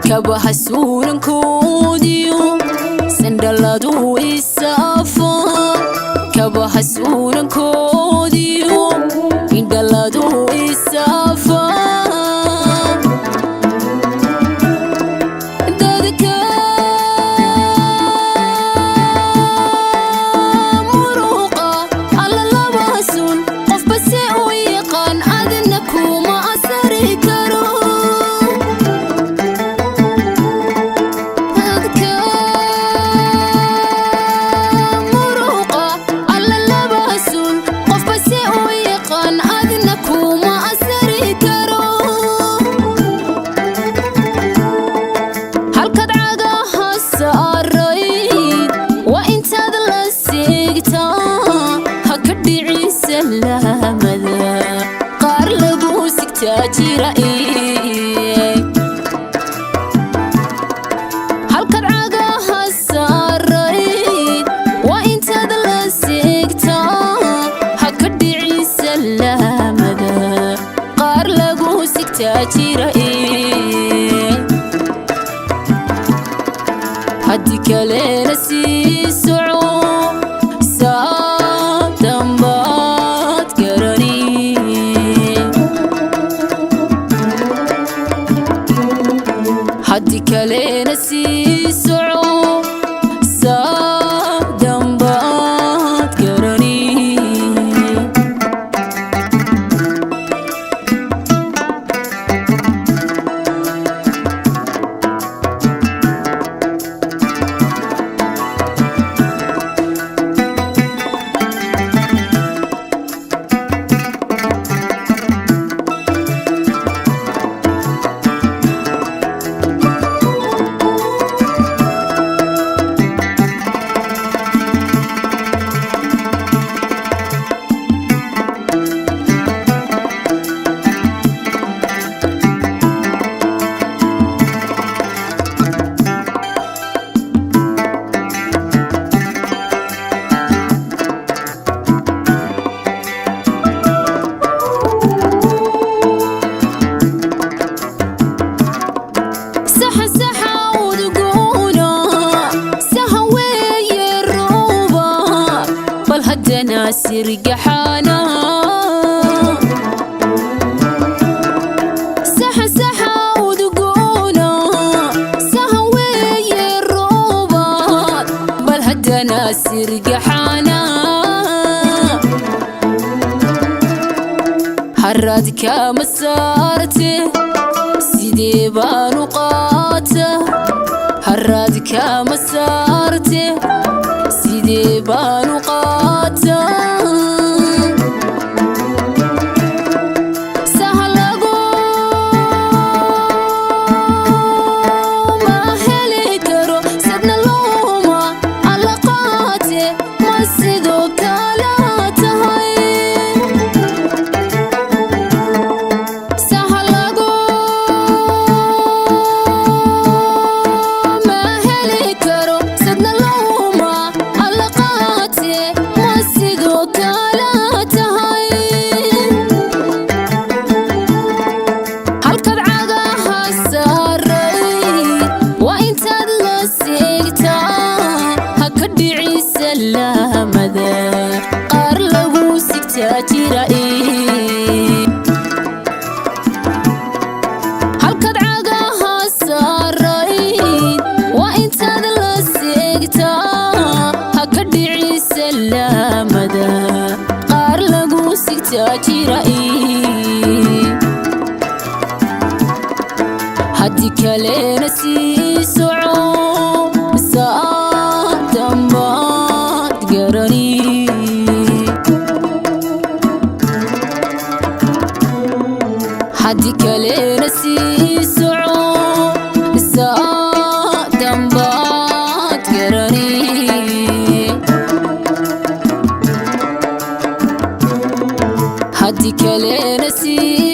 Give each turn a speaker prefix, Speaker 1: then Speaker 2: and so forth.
Speaker 1: كبها سورن كوديو سندلادو إسافا كبها سورن كوديو سندلادو إسافا halkad cagaha saarayd waa intaad la sigtaa ha ka dhici salaamada qaar lagu sigtaa jira haddii kalena sii soco haddii kalena sii soco saadan baad garani ناسر جحانا سحا ودقونا سهوي الروبات بل هدى ناسر جحانا حرادك مسارته سيدي بانقاته حرادك مسارته سيدي بانقاته qaar lagu sigtaa jira halkad cagaha saarayd waa intaad la sigtaa ha ka dhici salaamada qaar lagu sigtaa jira haddii kalena sii soco saadan baad garani haddii kalena sii soco saadan baad garani haddii kalena sii